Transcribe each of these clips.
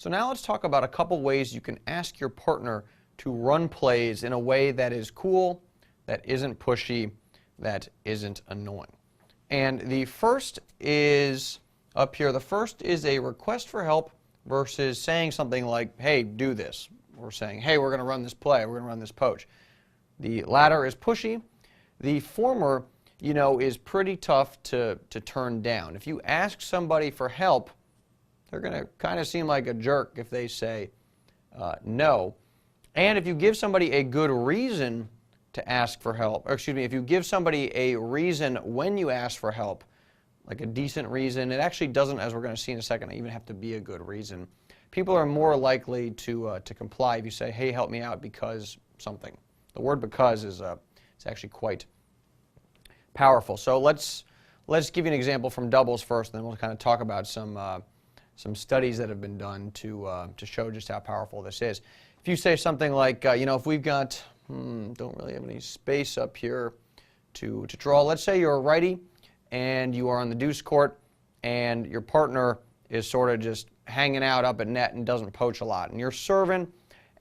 So now let's talk about a couple ways you can ask your partner to run plays in a way that is cool, that isn't pushy, that isn't annoying. And the first is up here. The first is a request for help versus saying something like, hey, do this. Or saying, hey, we're going to run this play, we're going to run this poach. The latter is pushy. The former, is pretty tough to turn down. If you ask somebody for help, they're going to kind of seem like a jerk if they say no. And if you give somebody a good reason to ask for help, or excuse me, if you give somebody a reason when you ask for help, like a decent reason, it actually doesn't, as we're going to see in a second, even have to be a good reason. People are more likely to comply if you say, hey, help me out because something. The word because is it's actually quite powerful. So let's give you an example from doubles first, and then we'll kind of talk about some studies that have been done to show just how powerful this is. If you say something like, if we've got, don't really have any space up here to draw. Let's say you're a righty and you are on the deuce court and your partner is sort of just hanging out up at net and doesn't poach a lot. And you're serving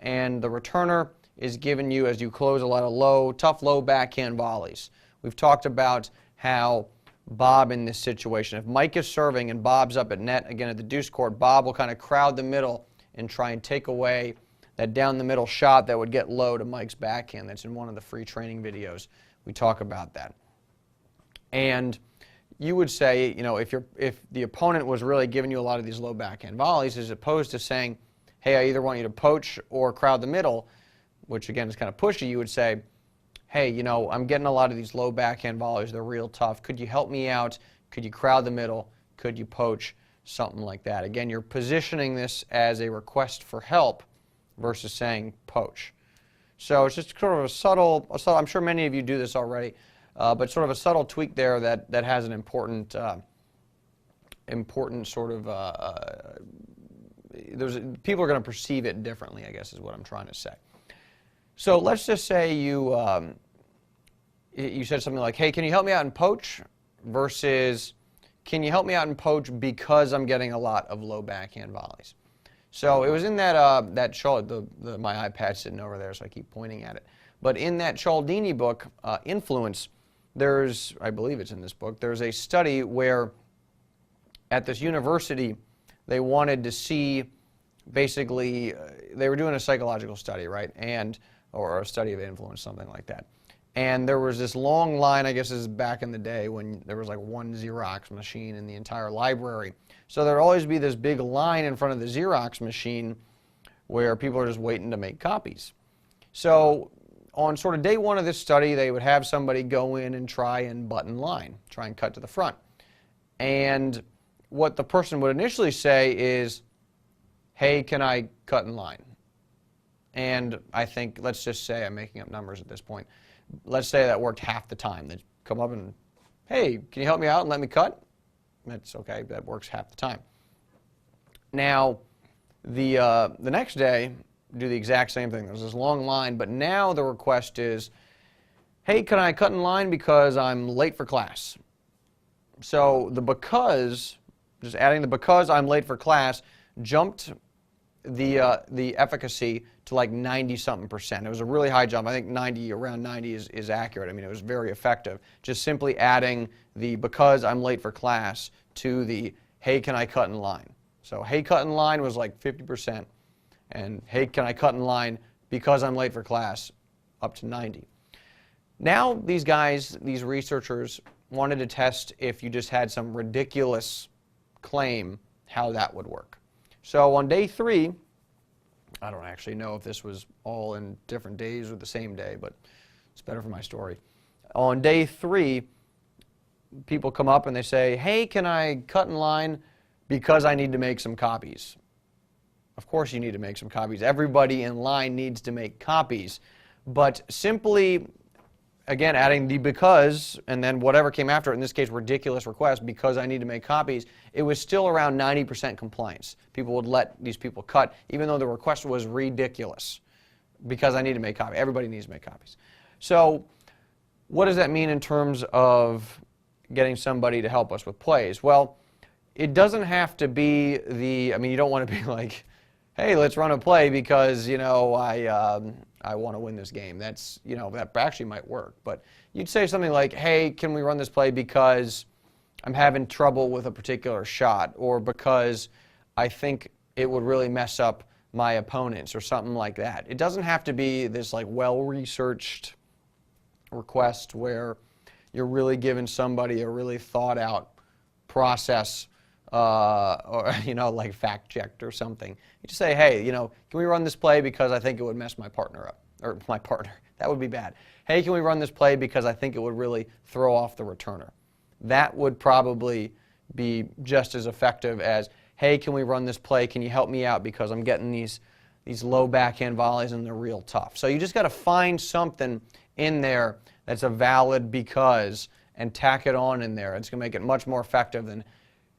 and the returner is giving you, as you close, a lot of tough low backhand volleys. We've talked about how Bob in this situation, if Mike is serving and Bob's up at net, again at the deuce court, Bob will kind of crowd the middle and try and take away that down the middle shot that would get low to Mike's backhand. That's in one of the free training videos. We talk about that. And you would say, if the opponent was really giving you a lot of these low backhand volleys, as opposed to saying, hey, I either want you to poach or crowd the middle, which again is kind of pushy, you would say, hey, I'm getting a lot of these low backhand volleys. They're real tough. Could you help me out? Could you crowd the middle? Could you poach? Something like that. Again, you're positioning this as a request for help versus saying poach. So it's just sort of a subtle, I'm sure many of you do this already, but sort of a subtle tweak there that has an important sort of, people are going to perceive it differently, I guess is what I'm trying to say. So let's just say you said something like, hey, can you help me out in poach? Versus, can you help me out in poach because I'm getting a lot of low backhand volleys? So it was in that my iPad's sitting over there, so I keep pointing at it. But in that Cialdini book, Influence, I believe it's in this book, there's a study where at this university they wanted to see, basically, they were doing a psychological study, right? Or a study of influence, something like that. And there was this long line, I guess this is back in the day when there was like one Xerox machine in the entire library. So there'd always be this big line in front of the Xerox machine where people are just waiting to make copies. So on sort of day one of this study, they would have somebody go in and try and button line, try and cut to the front. And what the person would initially say is, hey, can I cut in line? And I think, let's just say, I'm making up numbers at this point, let's say that worked half the time. They'd come up and, hey, can you help me out and let me cut? That's okay, that works half the time. Now, the next day, do the exact same thing. There's this long line, but now the request is, hey, can I cut in line because I'm late for class? So the because, just adding the because I'm late for class, jumped the efficacy to like 90-something%. It was a really high jump. I think around 90 is accurate. I mean, it was very effective. Just simply adding the because I'm late for class to the hey, can I cut in line? So hey, cut in line was like 50%. And hey, can I cut in line because I'm late for class, up to 90. Now these guys, these researchers, wanted to test if you just had some ridiculous claim, how that would work. So on day 3, I don't actually know if this was all in different days or the same day, but it's better for my story. On day 3, people come up and they say, hey, can I cut in line because I need to make some copies? Of course you need to make some copies. Everybody in line needs to make copies. But simply, again, adding the because, and then whatever came after it, in this case, ridiculous request, because I need to make copies, it was still around 90% compliance. People would let these people cut, even though the request was ridiculous, because I need to make copies. Everybody needs to make copies. So what does that mean in terms of getting somebody to help us with plays? Well, it doesn't have to be you don't want to be like, hey, let's run a play because, I want to win this game. That's, that actually might work. But you'd say something like, hey, can we run this play because I'm having trouble with a particular shot, or because I think it would really mess up my opponents, or something like that. It doesn't have to be this like well-researched request where you're really giving somebody a really thought-out process, or like fact-checked or something. You just say, hey, can we run this play because I think it would mess my partner up, or my partner. That would be bad. Hey, can we run this play because I think it would really throw off the returner. That would probably be just as effective as, hey, can we run this play? Can you help me out because I'm getting these low backhand volleys and they're real tough. So you just got to find something in there that's a valid because and tack it on in there. It's going to make it much more effective than,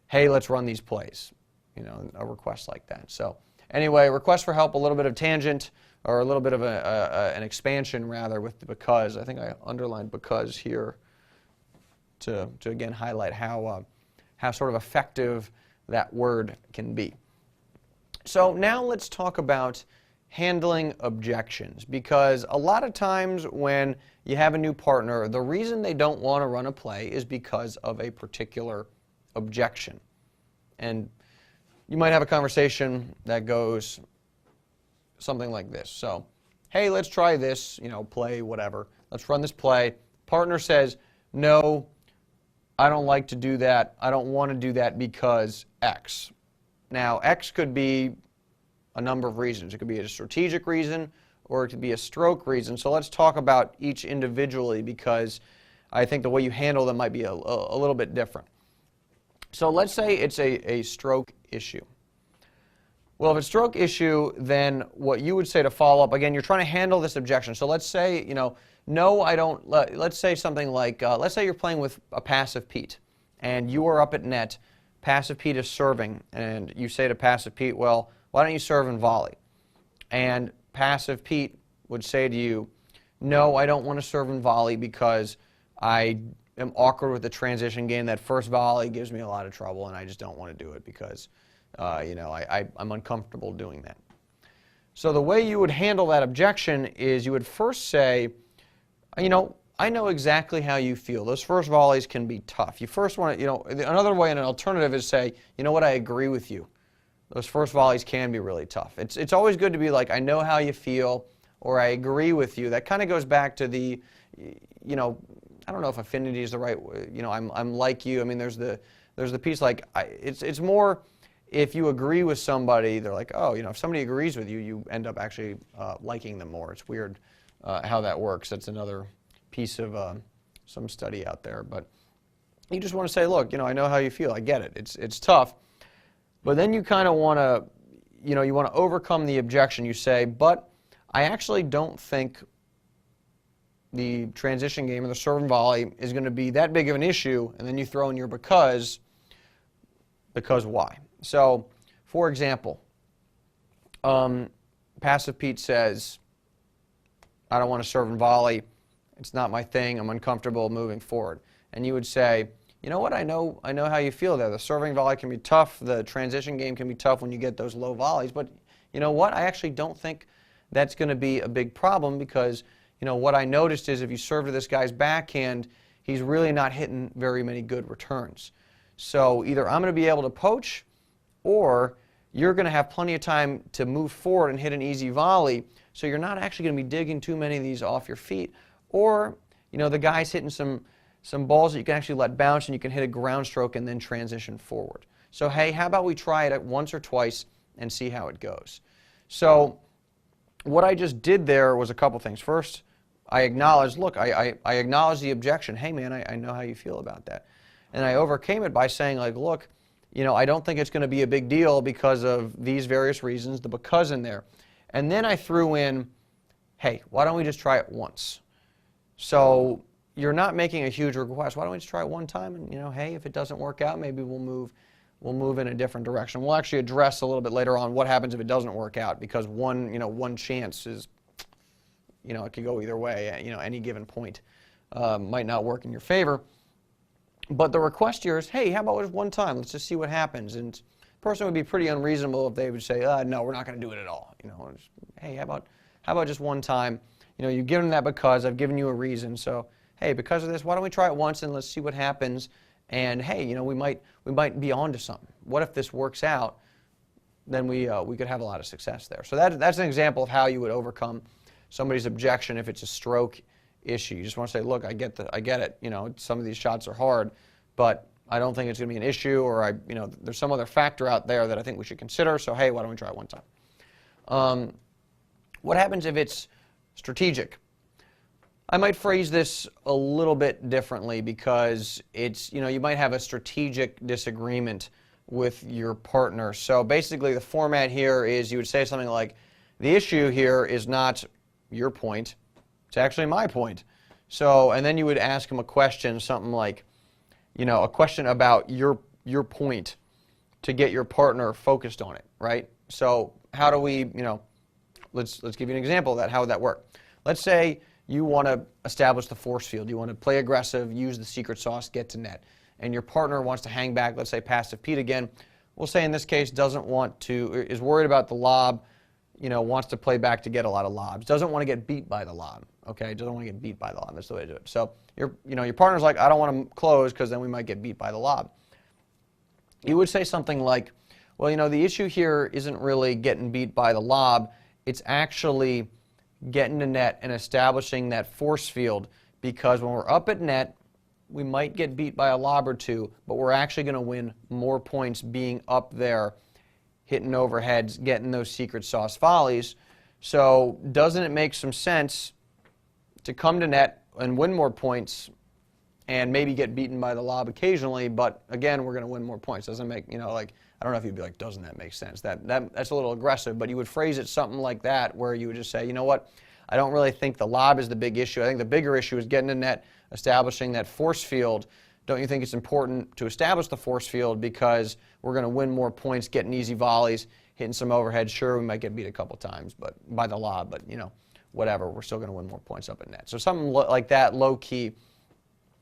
hey, let's run these plays, a request like that. So anyway, request for help, a little bit of tangent, or a little bit of an expansion rather with the because. I think I underlined because here to again highlight how sort of effective that word can be. So now let's talk about handling objections, because a lot of times when you have a new partner, the reason they don't want to run a play is because of a particular objection. And you might have a conversation that goes something like this. So, hey, let's try this, play, whatever. Let's run this play. Partner says, no, I don't like to do that. I don't want to do that because X. Now, X could be a number of reasons. It could be a strategic reason, or it could be a stroke reason. So let's talk about each individually, because I think the way you handle them might be a little bit different. So let's say it's a stroke issue. Well, if it's a stroke issue, then what you would say to follow up, again, you're trying to handle this objection. So let's say, no, I don't, let's say something like, let's say you're playing with a passive Pete, and you are up at net, passive Pete is serving, and you say to passive Pete, well, why don't you serve and volley? And passive Pete would say to you, no, I don't want to serve and volley because I am awkward with the transition game. That first volley gives me a lot of trouble, and I just don't want to do it because, I'm uncomfortable doing that. So the way you would handle that objection is you would first say, I know exactly how you feel. Those first volleys can be tough. You first want to, another way and an alternative is say, you know what, I agree with you. Those first volleys can be really tough. It's always good to be like, I know how you feel, or I agree with you. That kind of goes back to the, I don't know if affinity is the right, I'm like you. I mean, there's the piece like, it's more, if you agree with somebody, they're like, oh, if somebody agrees with you, you end up actually liking them more. It's weird how that works. That's another piece of some study out there. But you just want to say, look, I know how you feel. I get it. It's tough. But then you kind of want to, you want to overcome the objection. You say, but I actually don't think the transition game or the serve and volley is going to be that big of an issue. And then you throw in your because why? So, for example, passive Pete says, I don't want to serve and volley. It's not my thing. I'm uncomfortable moving forward. And you would say, you know what, I know how you feel there. The serving volley can be tough. The transition game can be tough when you get those low volleys. But you know what, I actually don't think that's going to be a big problem because, what I noticed is if you serve to this guy's backhand, he's really not hitting very many good returns. So either I'm going to be able to poach, or you're going to have plenty of time to move forward and hit an easy volley, so you're not actually going to be digging too many of these off your feet. Or, the guy's hitting some balls that you can actually let bounce, and you can hit a ground stroke and then transition forward. So hey, how about we try it once or twice and see how it goes? So what I just did there was a couple things. First, I acknowledged, look, I acknowledged the objection. Hey man, I know how you feel about that. And I overcame it by saying, like, look, I don't think it's going to be a big deal because of these various reasons, the because in there. And then I threw in, hey, why don't we just try it once? So you're not making a huge request. Why don't we just try it one time? And, hey, if it doesn't work out, maybe we'll move in a different direction. We'll actually address a little bit later on what happens if it doesn't work out, because one chance is, it could go either way. Any given point might not work in your favor. But the request here is, hey, how about just one time? Let's just see what happens. And person would be pretty unreasonable if they would say, no, we're not going to do it at all. Just, hey, how about just one time? You've given that because I've given you a reason. So, hey, because of this, why don't we try it once and let's see what happens? And hey, we might be onto something. What if this works out? Then we could have a lot of success there. So that's an example of how you would overcome somebody's objection if it's a stroke issue. You just want to say, look, I get it. Some of these shots are hard, but I don't think it's going to be an issue, or there's some other factor out there that I think we should consider. So hey, why don't we try it one time? What happens if it's strategic? I might phrase this a little bit differently because it's, you might have a strategic disagreement with your partner. So basically the format here is you would say something like, the issue here is not your point, it's actually my point. So, and then you would ask him a question, something like, a question about your point to get your partner focused on it, right? So how do we, let's give you an example of that. How would that work? Let's say you want to establish the force field. You want to play aggressive, use the secret sauce, get to net. And your partner wants to hang back, let's say passive Pete again. We'll say in this case is worried about the lob, wants to play back to get a lot of lobs. Doesn't want to get beat by the lob, okay? Doesn't want to get beat by the lob. That's the way to do it. So your partner's like, I don't want to close because then we might get beat by the lob. You would say something like, well, the issue here isn't really getting beat by the lob. It's actually getting to net and establishing that force field, because when we're up at net, we might get beat by a lob or two, but we're actually going to win more points being up there, hitting overheads, getting those secret sauce volleys. So doesn't it make some sense to come to net and win more points and maybe get beaten by the lob occasionally, but again, we're going to win more points? Doesn't make, I don't know if you'd be like, doesn't that make sense? That's a little aggressive, but you would phrase it something like that, where you would just say, you know what, I don't really think the lob is the big issue. I think the bigger issue is getting to net, establishing that force field. Don't you think it's important to establish the force field, because we're going to win more points, getting easy volleys, hitting some overhead? Sure, we might get beat a couple times but by the lob, but whatever, we're still going to win more points up at net. So something like that, low key.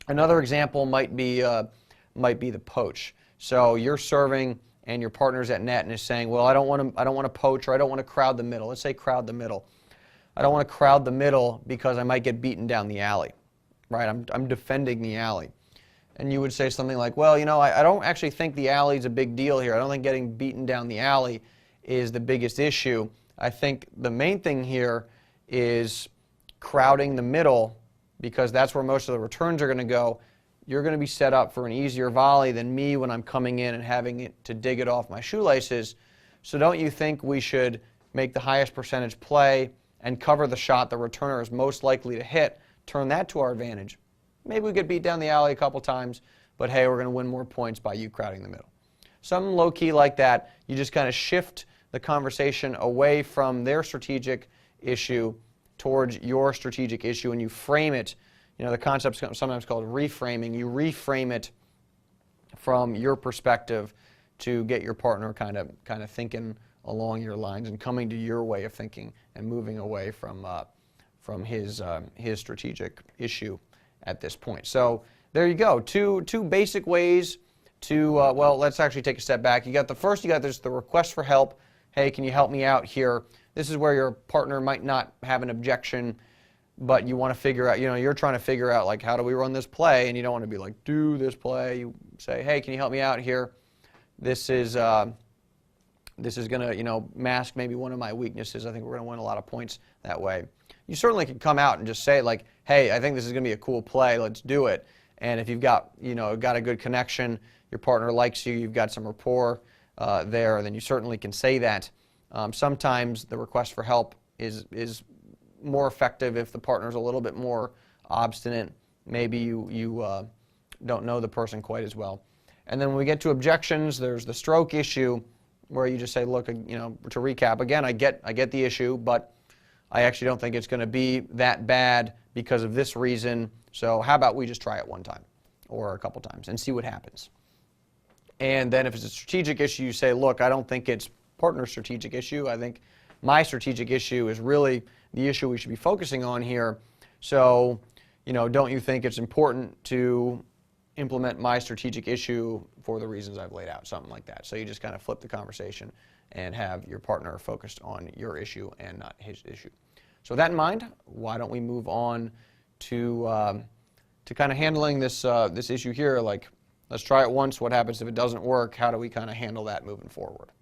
Another example might be the poach. So you're serving and your partner's at net and is saying, well, I don't want to poach, or I don't want to crowd the middle. Let's say crowd the middle. I don't want to crowd the middle because I might get beaten down the alley, right? I'm defending the alley. And you would say something like, well, I don't actually think the alley's a big deal here. I don't think getting beaten down the alley is the biggest issue. I think the main thing here is crowding the middle, because that's where most of the returns are going to go. You're going to be set up for an easier volley than me when I'm coming in and having it to dig it off my shoelaces. So don't you think we should make the highest percentage play and cover the shot the returner is most likely to hit, turn that to our advantage? Maybe we get beat down the alley a couple times, but hey, we're going to win more points by you crowding the middle. Something low-key like that, you just kind of shift the conversation away from their strategic issue towards your strategic issue, and you frame it. The concept's sometimes called reframing. You reframe it from your perspective to get your partner kind of thinking along your lines and coming to your way of thinking and moving away from his strategic issue at this point. So there you go. Two basic ways to, well, let's actually take a step back. You got there's the request for help. Hey, can you help me out here? This is where your partner might not have an objection, but you want to figure out, you're trying to figure out, like, how do we run this play? And you don't want to be like, do this play. You say, hey, can you help me out here? This is going to, mask maybe one of my weaknesses. I think we're going to win a lot of points that way. You certainly can come out and just say, like, hey, I think this is going to be a cool play. Let's do it. And if you've got, got a good connection, your partner likes you, you've got some rapport there, then you certainly can say that. Sometimes the request for help is more effective if the partner's a little bit more obstinate. Maybe you don't know the person quite as well. And then when we get to objections, there's the stroke issue, where you just say, look, to recap, again, I get the issue, but I actually don't think it's going to be that bad because of this reason. So how about we just try it one time or a couple times and see what happens. And then if it's a strategic issue, you say, look, I don't think it's partner's strategic issue. I think my strategic issue is really the issue we should be focusing on here. So, don't you think it's important to implement my strategic issue for the reasons I've laid out, something like that. So you just kind of flip the conversation and have your partner focused on your issue and not his issue. So with that in mind, why don't we move on to kind of handling this this issue here? Like, let's try it once. What happens if it doesn't work? How do we kind of handle that moving forward?